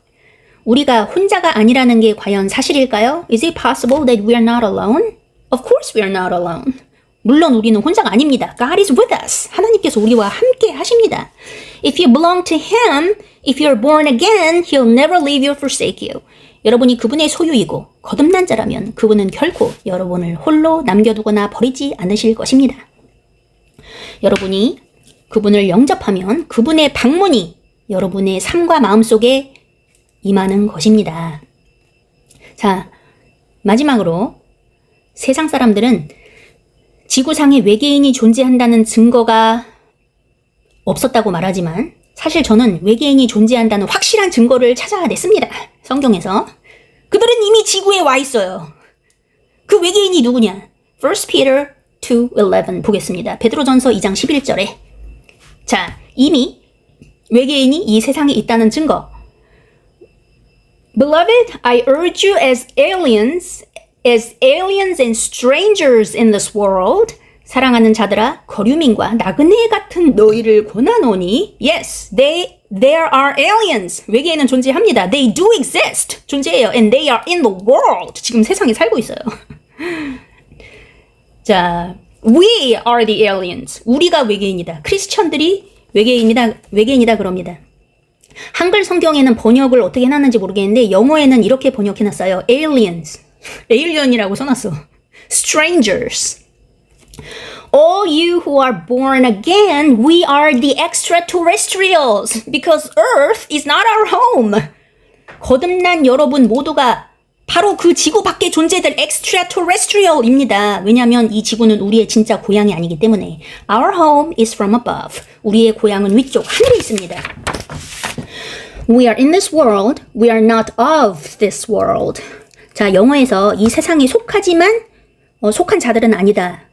우리가 혼자가 아니라는 게 과연 사실일까요? Is it possible that we are not alone? Of course we are not alone. 물론 우리는 혼자가 아닙니다. God is with us. 하나님께서 우리와 함께 하십니다. If you belong to Him, if you're born again, He'll never leave you or forsake you. 여러분이 그분의 소유이고 거듭난 자라면 그분은 결코 여러분을 홀로 남겨두거나 버리지 않으실 것입니다. 여러분이 그분을 영접하면 그분의 방문이 여러분의 삶과 마음 속에 임하는 것입니다. 자, 마지막으로 세상 사람들은 지구상에 외계인이 존재한다는 증거가 없었다고 말하지만 사실 저는 외계인이 존재한다는 확실한 증거를 찾아냈습니다. 성경에서. 그들은 이미 지구에 와 있어요. 그 외계인이 누구냐? 1 Peter 2:11 보겠습니다. 베드로전서 2장 11절에 자, 이미 외계인이 이 세상에 있다는 증거. Beloved, I urge you as aliens and strangers in this world. 사랑하는 자들아, 거류민과 나그네 같은 너희를 권하노니. Yes, there are aliens. 외계인은 존재합니다. They do exist. 존재해요. And they are in the world. 지금 세상에 살고 있어요. 자, We are the aliens. 우리가 외계인이다. 크리스천들이 외계인이다 그럽니다. 한글 성경에는 번역을 어떻게 해놨는지 모르겠는데 영어에는 이렇게 번역해놨어요. Aliens. alien이라고 써놨어. Strangers. All you who are born again, we are the extraterrestrials because Earth is not our home. 거듭난 여러분 모두가 바로 그 지구 밖에 존재될 extraterrestrial입니다. 왜냐하면 이 지구는 우리의 진짜 고향이 아니기 때문에. Our home is from above. 우리의 고향은 위쪽 하늘에 있습니다. We are in this world. We are not of this world. 자, 영어에서 이 세상에 속하지만 속한 자들은 아니다.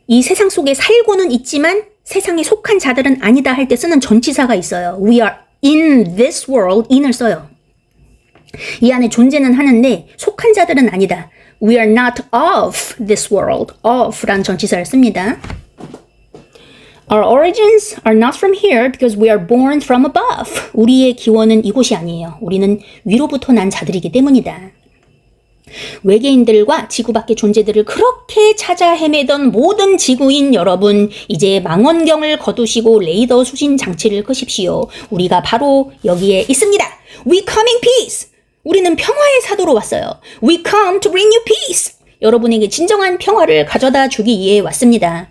이 세상 속에 살고는 있지만 세상에 속한 자들은 아니다 할 때 쓰는 전치사가 있어요. We are in this world. in을 써요. 이 안에 존재는 하는데 속한 자들은 아니다. We are not of this world. of란 전치사를 씁니다. Our origins are not from here because we are born from above. 우리의 기원은 이곳이 아니에요. 우리는 위로부터 난 자들이기 때문이다. 외계인들과 지구 밖의 존재들을 그렇게 찾아 헤매던 모든 지구인 여러분, 이제 망원경을 거두시고 레이더 수신 장치를 끄십시오. 우리가 바로 여기에 있습니다. We come in peace. 우리는 평화의 사도로 왔어요. We come to bring you peace. 여러분에게 진정한 평화를 가져다 주기 위해 왔습니다.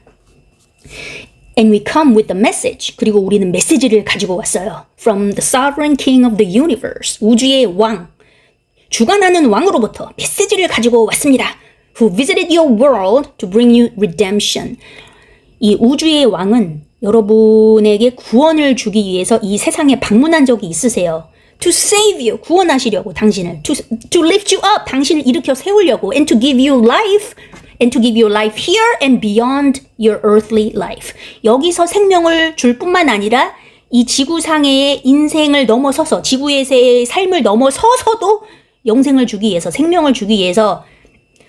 And we come with the message. 그리고 우리는 메시지를 가지고 왔어요. From the sovereign king of the universe. 우주의 왕. 주관하는 왕으로부터 메시지를 가지고 왔습니다. Who visited your world to bring you redemption. 이 우주의 왕은 여러분에게 구원을 주기 위해서 이 세상에 방문한 적이 있으세요. To save you, 구원하시려고 당신을. To lift you up, 당신을 일으켜 세우려고. And to give you life. And to give you life here and beyond your earthly life. 여기서 생명을 줄 뿐만 아니라 이 지구상의 인생을 넘어서서 지구에서의 삶을 넘어서서도 영생을 주기 위해서 생명을 주기 위해서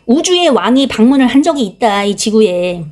우주의 왕이 방문을 한 적이 있다. 이 지구에.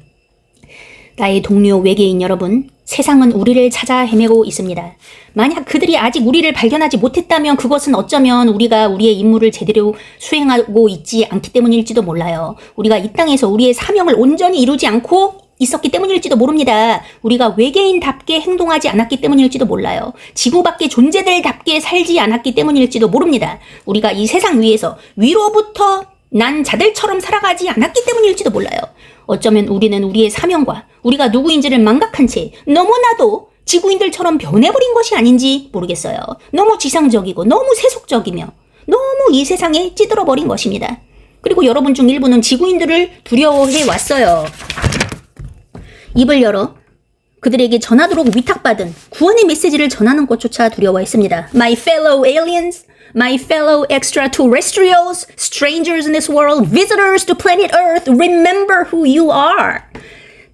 나의 동료 외계인 여러분, 세상은 우리를 찾아 헤매고 있습니다. 만약 그들이 아직 우리를 발견하지 못했다면 그것은 어쩌면 우리가 우리의 임무를 제대로 수행하고 있지 않기 때문일지도 몰라요. 우리가 이 땅에서 우리의 사명을 온전히 이루지 않고 있었기 때문일지도 모릅니다. 우리가 외계인답게 행동하지 않았기 때문일지도 몰라요. 지구 밖의 존재들답게 살지 않았기 때문일지도 모릅니다. 우리가 이 세상 위에서 위로부터 난 자들처럼 살아가지 않았기 때문일지도 몰라요. 어쩌면 우리는 우리의 사명과 우리가 누구인지를 망각한 채 너무나도 지구인들처럼 변해버린 것이 아닌지 모르겠어요. 너무 지상적이고 너무 세속적이며 너무 이 세상에 찌들어버린 것입니다. 그리고 여러분 중 일부는 지구인들을 두려워해 왔어요. 입을 열어 그들에게 전하도록 위탁받은 구원의 메시지를 전하는 것조차 두려워했습니다. My fellow aliens, my fellow extraterrestrials, strangers in this world, visitors to planet Earth, remember who you are.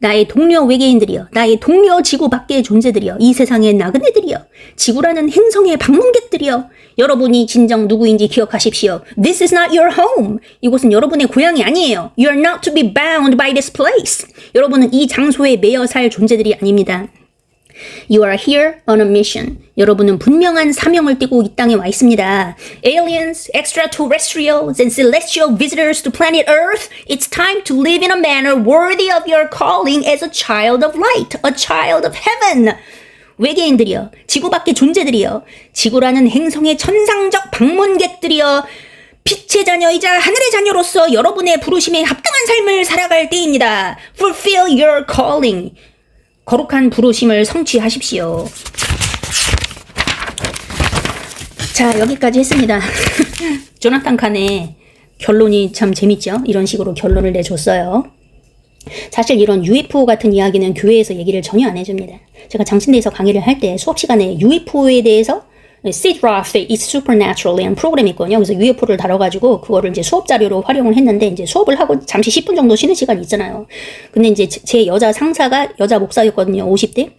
나의 동료 외계인들이여, 나의 동료 지구 밖의 존재들이여, 이 세상의 나그네들이여, 지구라는 행성의 방문객들이여, 여러분이 진정 누구인지 기억하십시오. This is not your home. 이곳은 여러분의 고향이 아니에요. You are not to be bound by this place. 여러분은 이 장소에 매여 살 존재들이 아닙니다. You are here on a mission. 여러분은 분명한 사명을 띠고 이 땅에 와 있습니다. Aliens, extraterrestrials, and celestial visitors to planet Earth, it's time to live in a manner worthy of your calling as a child of light, a child of heaven. 외계인들이여, 지구 밖의 존재들이여, 지구라는 행성의 천상적 방문객들이여, 빛의 자녀이자 하늘의 자녀로서 여러분의 부르심에 합당한 삶을 살아갈 때입니다. Fulfill your calling. 거룩한 부르심을 성취하십시오. 자, 여기까지 했습니다. 조나탄 칸의 결론이 참 재밌죠? 이런 식으로 결론을 내줬어요. 사실 이런 UFO 같은 이야기는 교회에서 얘기를 전혀 안 해줍니다. 제가 장신대에서 강의를 할 때 수업 시간에 UFO에 대해서 Sid Roth, It's Supernatural이라는 프로그램이 있거든요. 그래서 UFO를 다뤄가지고 그거를 이제 수업 자료로 활용을 했는데 이제 수업을 하고 잠시 10분 정도 쉬는 시간이 있잖아요. 근데 이제 제 여자 상사가 여자 목사였거든요. 50대.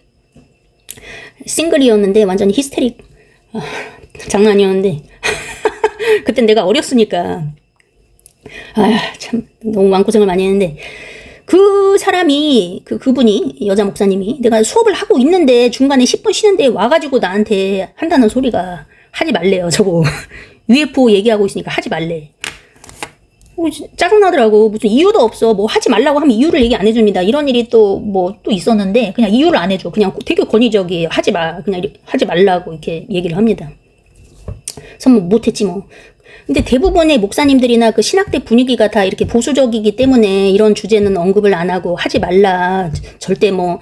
싱글이었는데 완전히 히스테릭. 장난이었는데. 그땐 내가 어렸으니까. 참 너무 마음고생을 많이 했는데. 그 사람이, 그분이, 여자 목사님이, 내가 수업을 하고 있는데 중간에 10분 쉬는데 와가지고 나한테 한다는 소리가 하지 말래요, 저거. UFO 얘기하고 있으니까 하지 말래. 짜증나더라고. 무슨 이유도 없어. 뭐 하지 말라고 하면 이유를 얘기 안 해줍니다. 이런 일이 또 있었는데 그냥 이유를 안 해줘. 그냥 되게 권위적이에요. 하지 마. 그냥 하지 말라고 이렇게 얘기를 합니다. 그래서 뭐 못했지 뭐. 근데 대부분의 목사님들이나 그 신학대 분위기가 다 이렇게 보수적이기 때문에 이런 주제는 언급을 안 하고 하지 말라. 절대 뭐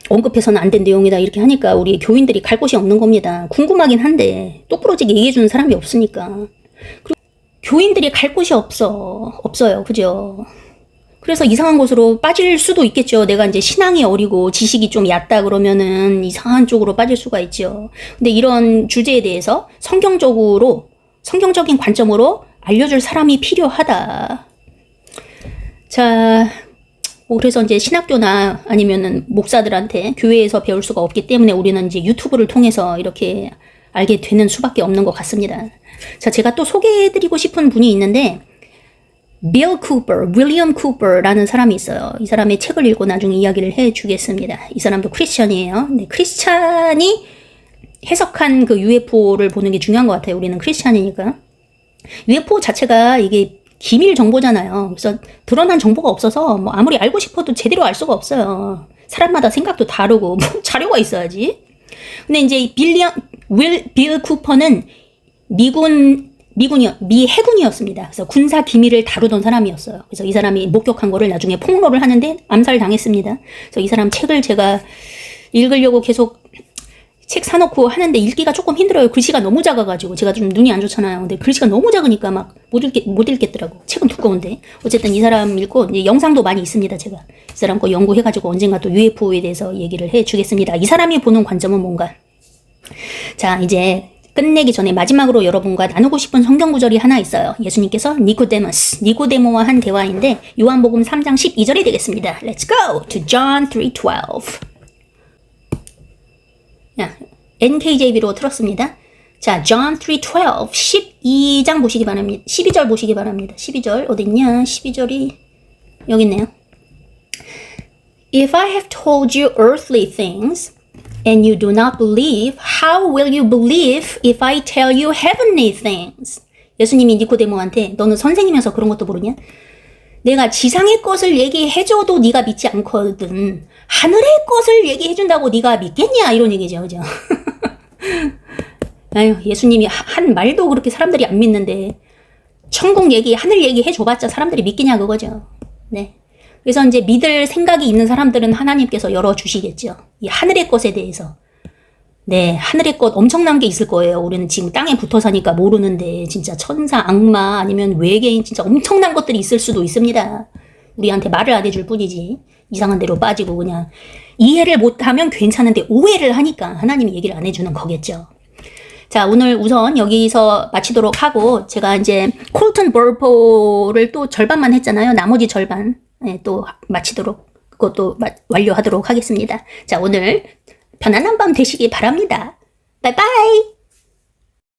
언급해서는 안 된 내용이다. 이렇게 하니까 우리 교인들이 갈 곳이 없는 겁니다. 궁금하긴 한데 똑부러지게 얘기해주는 사람이 없으니까. 그리고 교인들이 갈 곳이 없어요. 그죠? 그래서 이상한 곳으로 빠질 수도 있겠죠. 내가 이제 신앙이 어리고 지식이 좀 얕다 그러면은 이상한 쪽으로 빠질 수가 있죠. 근데 이런 주제에 대해서 성경적인 관점으로 알려줄 사람이 필요하다. 자, 그래서 이제 신학교나 아니면은 목사들한테 교회에서 배울 수가 없기 때문에 우리는 이제 유튜브를 통해서 이렇게 알게 되는 수밖에 없는 것 같습니다. 자, 제가 또 소개해드리고 싶은 분이 있는데, 윌리엄 쿠퍼라는 사람이 있어요. 이 사람의 책을 읽고 나중에 이야기를 해주겠습니다. 이 사람도 크리스찬이에요. 네, 크리스찬이 해석한 그 UFO를 보는 게 중요한 것 같아요. 우리는 크리스찬이니까. UFO 자체가 이게 기밀 정보잖아요. 그래서 드러난 정보가 없어서 뭐 아무리 알고 싶어도 제대로 알 수가 없어요. 사람마다 생각도 다르고 뭐 자료가 있어야지. 근데 이제 빌 쿠퍼는 미 해군이었습니다. 그래서 군사 기밀을 다루던 사람이었어요. 그래서 이 사람이 목격한 거를 나중에 폭로를 하는데 암살당했습니다. 그래서 이 사람 책을 제가 읽으려고 계속 책 사놓고 하는데 읽기가 조금 힘들어요. 글씨가 너무 작아가지고 제가 좀 눈이 안 좋잖아요. 근데 글씨가 너무 작으니까 막 못 읽겠더라고. 책은 두꺼운데 어쨌든 이 사람 읽고 이제 영상도 많이 있습니다. 제가 이 사람 거 연구해가지고 언젠가 또 UFO에 대해서 얘기를 해주겠습니다. 이 사람이 보는 관점은 뭔가. 자, 이제 끝내기 전에 마지막으로 여러분과 나누고 싶은 성경 구절이 하나 있어요. 예수님께서 니고데모와 한 대화인데 요한복음 3장 12절이 되겠습니다. Let's go to John 3:12. NKJV로 틀었습니다. 자, John 3:12, 12장 보시기 바랍니다. 12절 보시기 바랍니다. 12절 어디 있냐? 12절이 여기 있네요. If I have told you earthly things and you do not believe, how will you believe if I tell you heavenly things? 예수님이 니코데모한테 너는 선생님이어서 그런 것도 모르냐? 내가 지상의 것을 얘기해줘도 네가 믿지 않거든. 하늘의 것을 얘기해준다고 네가 믿겠냐? 이런 얘기죠. 그죠? 아유, 예수님이 한 말도 그렇게 사람들이 안 믿는데 천국 얘기, 하늘 얘기 해줘봤자 사람들이 믿기냐 그거죠. 네. 그래서 이제 믿을 생각이 있는 사람들은 하나님께서 열어주시겠죠. 이 하늘의 것에 대해서. 네, 하늘의 것 엄청난 게 있을 거예요. 우리는 지금 땅에 붙어 사니까 모르는데 진짜 천사, 악마 아니면 외계인 진짜 엄청난 것들이 있을 수도 있습니다. 우리한테 말을 안 해줄 뿐이지. 이상한 데로 빠지고 그냥 이해를 못하면 괜찮은데 오해를 하니까 하나님이 얘기를 안 해주는 거겠죠. 자, 오늘 우선 여기서 마치도록 하고 제가 이제 콜튼 벌포를 또 절반만 했잖아요. 나머지 절반 또 마치도록 그것도 완료하도록 하겠습니다. 자, 오늘 편안한 밤 되시기 바랍니다. 바이바이.